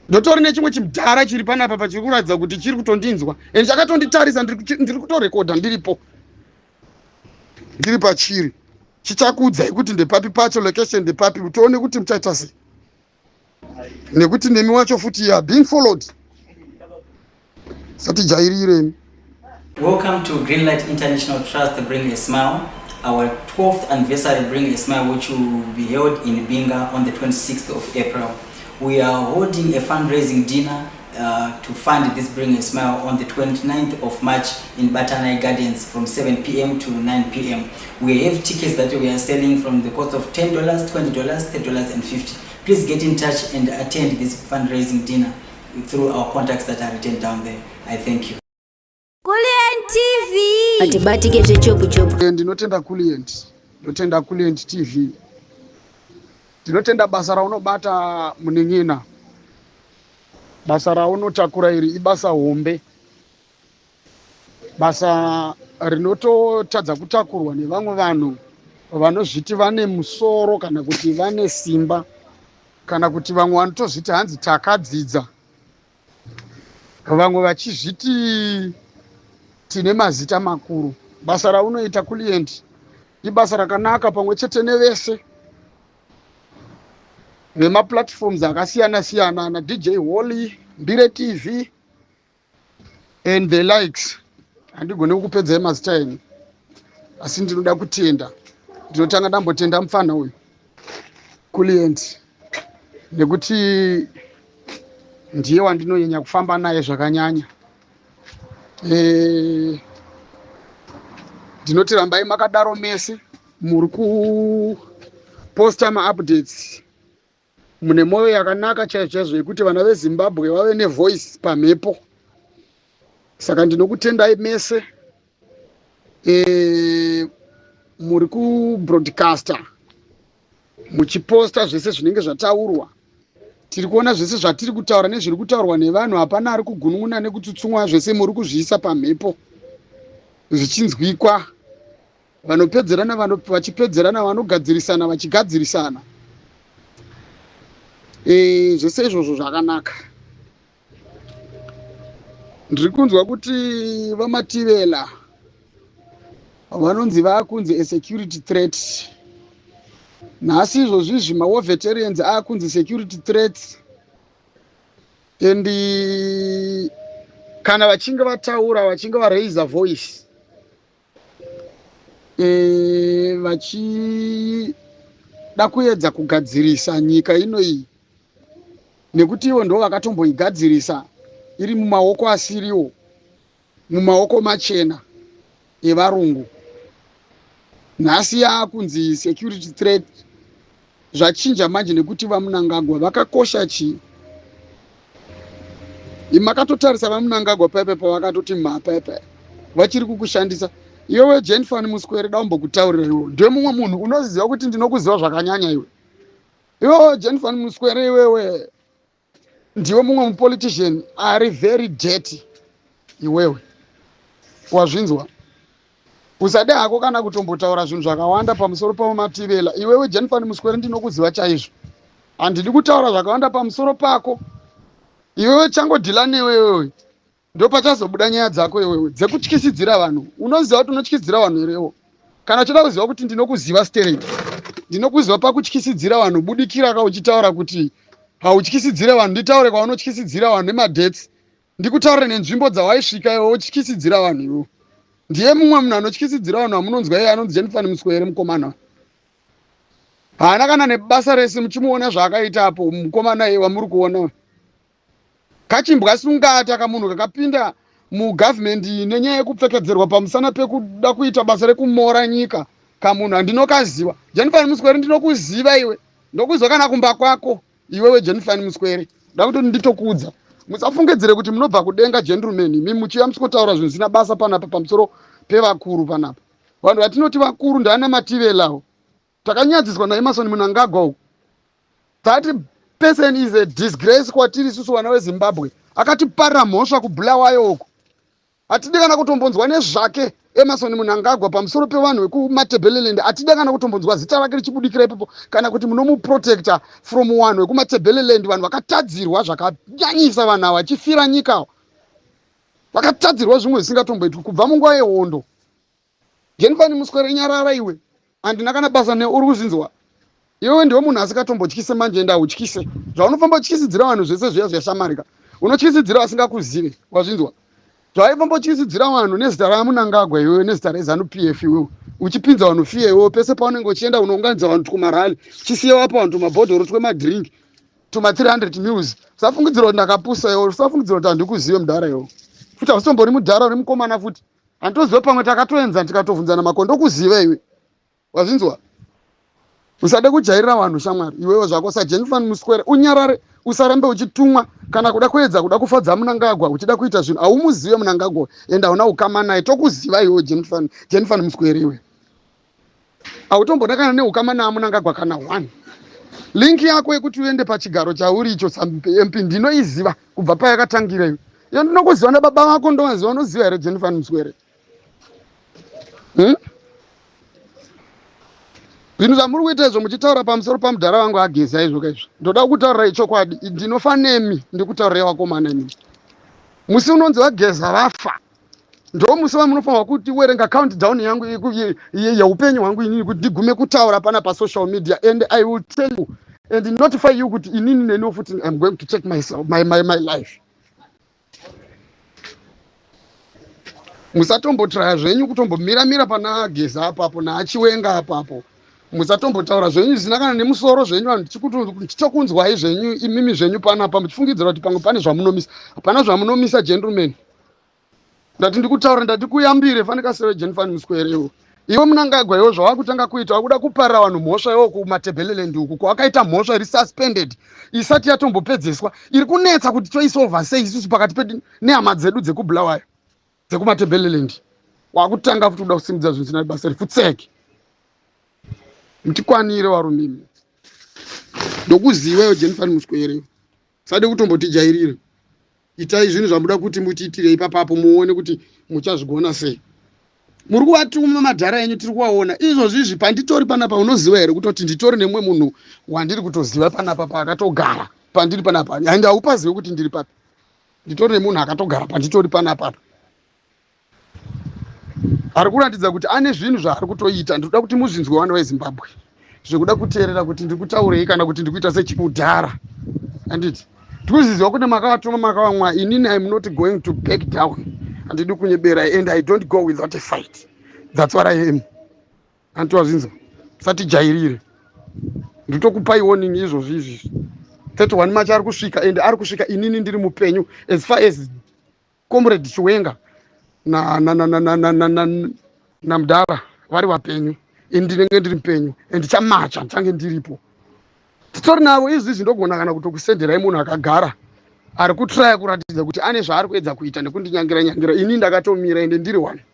ndotori nechimwe chimudhara chiri panapa pachiri kuratidza kuti chiri kutondinzwa ende chakatonditarisa ndiri kutorekodha ndiripo ndiri pachiri chichakuudzai kuti ndepapi pacho location ndepapi utione kuti muchaita sei nekuti nemi wacho futi ya being followed satijairireni. Welcome to Greenlight International Trust Bring a Smile, our 12th anniversary Bring a Smile, which will be held in Binga on the 26th of April. We are holding a fundraising dinner to fund this Bring a Smile on the 29th of March in Batanai Gardens from 7 p.m. to 9 p.m. We have tickets that we are selling from the cost of $10, $20, $30 and $50. Please get in touch and attend this fundraising dinner through our contacts that are written down there. I thank you. Kulient TV. Atibati geze chopu chopu. Ndinotenda Kulient. Ndinotenda Kulient TV. Ndinotenda basa raunobata muning'ina. Basa raunotakura iri ibasa hombe. Basa rinototadza kutakurwa nevamwe vanhu vanozviti vane musoro kana kuti vane simba kana kuti vamwe vanotozviti hanzi takadzidza. Vamwe vachizviti tine mazita makuru. Basa raunoita Kulient ibasa rakanaka pamwe chete nevese vemaplatforms akasiyana siyana na DJ Wally, Mbire TV and the likes. Handigone kukupedzai mazita enyu asi ndinoda kutenda, ndinotanga ndambotenda mufana uyu Kulient nekuti ndiye wandinonyanya kufamba naye zvakanyanya. Ndinoti rambai makadaro mese muri kuposta maupdates mune moyo yakanaka chaizvo yekuti vana veZimbabwe vave nevoice pamhepo. Saka ndinokutendai mese muri kubroadcaster muchiposta zvese zvinenge zvataurwa. Tiri kuona zvese zvatiri kutaura nezviri kutaurwa nevanhu, hapana ari kugunun'una nekutsutsumwa, zvese muri kuzviisa pamhepo zvichinzwikwa. Vanopedzerana vachipedzerana, vanogadzirisana vachigadzirisana. Zvese izvozvo zvakanaka. Ndiri kunzwa kuti vamativela vanonzi vakunzi a security threat. Nhasi izvozvizvi maWar veterans akunzi security threats. And kana vachinge vataura, vachinge varaise voice, vachida kuedza kugadzirisa nyika ino iyi, nekuti ivo ndo vakatomboigadzirisa iri mumaoko asiriwo, mumaoko machena evarungu. Nhasi yaakunzi security threat. Zvachinja manje nekuti vaMnangagwa vakakosha chii? Makatotarisa vaMnangagwa pepe pavakatoti mapepe vachiri kukushandisa iwewe. Jane Van Muswere daumbokutaurira iwe, ndiwe mumwe munhu unoziva kuti ndinokuziva zvakanyanya iwe. Iwewe Jane Van Muswere, iwewe ndiwe mumwe mupolitician ari very dirty. Iwewe wazvinzwa? Usade hako kana kutombotaura zvinhu zvakawanda pamusoro pamativela. Iwewe Jane Van Muswere ndinokuziva chaizvo, handidi kutaura zvakawanda pamusoro pako. Iwewe changodhila newewe ndo pachazobuda nyaya dzako iwewe dzekutyisidzira vanhu. Unoziva kuti unotyisidzira vanhu herewo? Kana uchida kuziva kuti ndinokuziva straight, ndinokuziva pakutyisidzira vanhu. Budikira ka uchitaura kuti hautyisidzire vanhu, nditaure kwaunotyisidzira vanhu nemadethi, ndikutaure nenzvimbo dzawaisvika iwewe utyisidzira vanhu iwewe. Ndiye mumwe munhu anotyisidzira vanhu amunonzwa iye anonzi Jane Van Muswere mukomana. Haana kana nebasa rese, muchimuona zvaakaitapo mukomana iye wamuri kuona. Kachimbwa sungata kamunhu kakapinda mugovernment nenyaya yekupfekedzerwa pamusana pekuda kuita basa rekumora nyika. Kamunhu handinokaziva. Jane Van Muswere ndinokuziva iwe, ndokuziva kana kumba kwako iwewe Jane Van Muswere. Ndoda kuti nditokuudza, musafungidzire kuti munobva kudenga gentleman imi muchiya musikotaura zvinhu zvisina basa panapa pamusoro pevakuru panapa. Vanhu vatinoti vakuru ndaana Mativelawo, takanyadziswa naEmmerson Mnangagwa uku. That person is a disgrace kwatiri isusu vana veZimbabwe. Akatiparira mhosva kubulawayo uku. Hatidi kana kutombonzwa nezvake Emerson Mnangagwa pamusoro pevanhu vekumatebheleland atida kana kutombonzwa zita rake richibudikira ipapo kana kuti munomuprotecta from vanhu vekumatebheleland, vanhu vakatadzirwa zvakanyanyisa, vanhu ava vachifira nyika vakatadzirwa zvimwe zvisingatomboitwi kubva munguva yehondo. Jennifer Muswere nyarara iwe, handina kana basa neuri kuzinzwa. Iwe ndiwe munhu asikatombotyise manje enda utyise. Zvaunofamba utyisidzira vanhu zvese zviya zvashamarika. Unotyisidzira vasingakuzive, wazvinzwa. Zvaifamba utyisidzira vanhu nezita raMnangagwa iwewe nezita reZANU-PF iwewe. Uchipinza vanhu fiye iwewe pese paunenge uchienda unounganidza vanhu kumarali. Chisiye wapa vanhu mabhodhoro twemadrink tuma 300 mils. Usafungidzira kuti ndakapusa iwewe, usafungidzira kuti handikuzive mudhara iwewe. Futi hausimbori mudhara uri mukomana futi. Handitozive pamwe takatoenza tikatovhunzana makondo kuzive iwe. Wazvinzwa? Usade kujairira vanhu shamwari iwewe zvako saJennifer Muswere unyarare, usarambe uchitumwa kana kuda kuedza kuda kufadza Mnangagwa uchida kuita zvinhu haumuzive Mnangagwa enda una ukama naye. Tokuziva iwewe Jennifer Muswere iwe. Hautomboda kana neukama naMnangagwa kana one. Linki yako yekuti uende pachigaro chauri icho MP ndinoiziva kubva payakatangira iwe. Iyo ndinokuziva nababa vako ndomaziva, unoziva here Jennifer Muswere? Zvinhu zvamuri kuita izvo muchitaura pamusoro pamudhara wangu agezi aizvo kaizvo, ndoda kutaurira ichokwadi. Ndinofa nemi ndikutaurira wakomana nemi. Musi unonzi vageza vafa ndo musi wamunofanirwa kuti uverenga countdown yangu yeupenyu hwangu inini kuti ndigume kutaura pana pasocial media, and I will tell you and notify you kuti inini neniwo futi I'm going to take myself, my life. Musatombotraya zvenyu kutombomira pana geza apapo naachiwenga apapo. Musatombotaura zvenyu zvisina kana nemusoro zvenyu, vanhu tichitokunzwai zvenyu imimi zvenyu panapa muchifungidzira kuti pamwe pane zvamunomisa. Hapana zvamunomisa gentlemen. Ndati ndikutaura ndati kuyambire fanika sewe Jennifer Muswere iwe. Iwe Mnangagwa iwe zvawakutanga kuita wakuda kuparira vanhu mhosva iwe kumatebheleland uku kwakaita mhosva iri suspended isati yatombopedzeswa, iri kunetsa kuti toisova sei isusu pakati pedu nehama dzedu dzekubulawayo dzekumatebheleland. Wakutanga futi kuda kusimudza zvinhu zvisina basa rifutseke. Mutikwanire varumimi. Ndokuziva iwe Jennifer Muswere. Sade kutombotijairire. Itai zvinhu zvamuda kuti mutiitire ipapapo muone kuti muchazvigona sei. Muri kuvatuma madhara enyu tiri kuwaona. Izvozvizvi panditori panapa unoziva here kutoti nditori nemwe munhu wandiri kutoziva panapa pakatogara pandiri panapa. Handi haupazivi kuti ndiri papi. Nditori nemunhu akatogara panditori panapa. Ari kuratidza kuti ane zvinhu zvaari kutoita. Ndinoda kuti muzvinzwe vana veZimbabwe. Zvekuda kuteerera kuti ndikutaurei kana kuti ndikuita sechimudhara. Handiti. Tikuziziva kuti makavatuma makavamwa, inini I'm not going to back down. Handidi kunyebera and I don't go without a fight. That's what I am. Handitwazvinzwa. Satijairire. Nditokupai warning izvozvizvi. 31 March ari kusvika and ari kusvika inini ndiri mupenyu as far as Comrade Chiwenga na mudhara vari vapenyu, ndinenge ndiri mupenyu ndichamacha ndichange ndiripo. Titori navo izvizvi ndogona kana kutokusenderai munhu akagara ari kutraya kuratidza kuti ane zvaari kuedza kuita nekundinyangira ini ndakatomira ende ndiri one.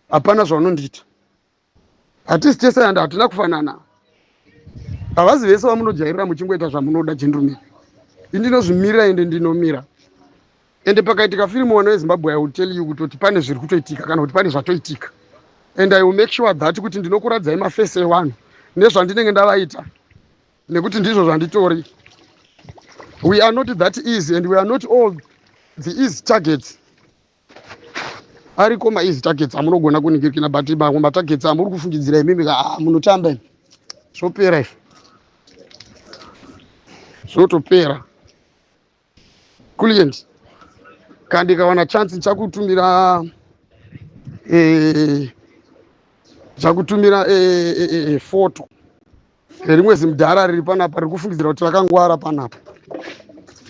Hapana zvaunondiita. Hatisi tese handi hatina kufanana. Havazi vese vamunojairira muchingoita zvamunoda gentlemen. Indinozvimirira ende ndinomira. Ende pakaitika firimu wana weZimbabwe I will tell you kuti pane zviri kutoitika kana kuti pane zvatoitika. And I will make sure that kuti ndinokuradzai mafese evanhu nezvandinenge ndavaita nekuti ndizvo zvanditori. We are not that easy and we are not all the easy targets. Ariko easy targets amunogona kuningirikina but matargets amuri kufungidzira imimi munotamba zvopera izvo. Zvotopera. Client kandi kawana chance chakutumira photo rimwe zimudhara riri panapa riri kufungidzira kuti rakangwara panapa.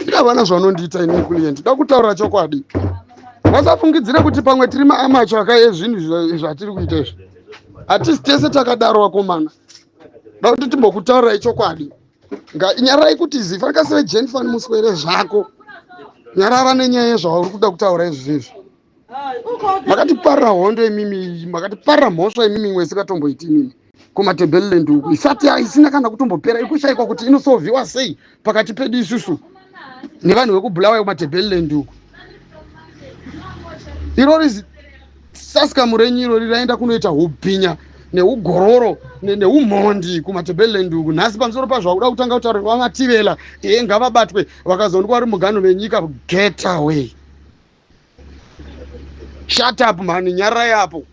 Ndavana zvaunondiita ini client. Ndoda kutaura chokwadi. Vasafungidzire kuti pamwe tiri maamacho akaezvinhu zvatiri kuita izvi. Hatisi tese takadaro vakomana. Ndoda kuti timbokutaurirai chokwadi. Nyararai kuti zifanika sewe Jennifer Muswere zvako. Nyarara nenyaya yezvauri kuda kutaura izvizvi. Makatiparira hondo imimi, makatiparira mhosva imimi imwe isikatomboiti imimi. Kumatebheleland uku isati isina kana kutombopera, ikushayikwa kuti inosolviwa sei pakati pedu isusu nevanhu vekubulawayo kumatebheleland uku. Irori saskamu renyiro riraenda kunoita hubhinya neugororo neumhondi kumatebeleland uku. Nhasi pamusoro pazvo vakuda kutanga kutaura vamativela ngavabatwe vakazondwa vari muganho venyika. Get away, shut up man, nyara yapo.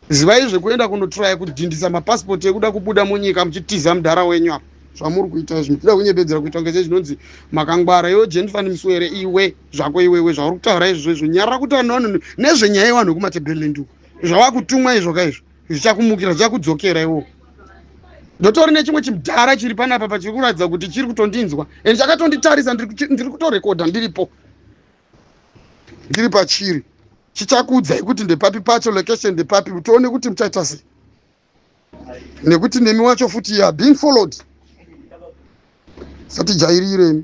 Zivai zvekuenda kunotraya kudhindisa mapasipoti ekuda kubuda munyika muchitiza mudhara wenyu apo. Zvamuri kuita izvi muchida kunyepedzera kuita kunge zvinonzi makangwara. Iwe Jennifer Muswere, iwe zvako iwewe zvauri kutaura izvozvo nyara kutaura navanhu nezvenyaya yevanhu vekumatebeleland uku zvavakutumwa izvo kaizvo zvichakumukira zvichakudzokera iwo. Ndotori nechimwe chimudhara chiri panapa pachiri kuratidza kuti chiri kutondinzwa ende chakatonditarisa ndiri kutorekodha ndiripo ndiri pachiri. Chichakuudzai kuti ndepapi pacho, location ndepapi, utione kuti muchaita sei, nekuti nemi wacho futi you are being followed. Sati jairireni.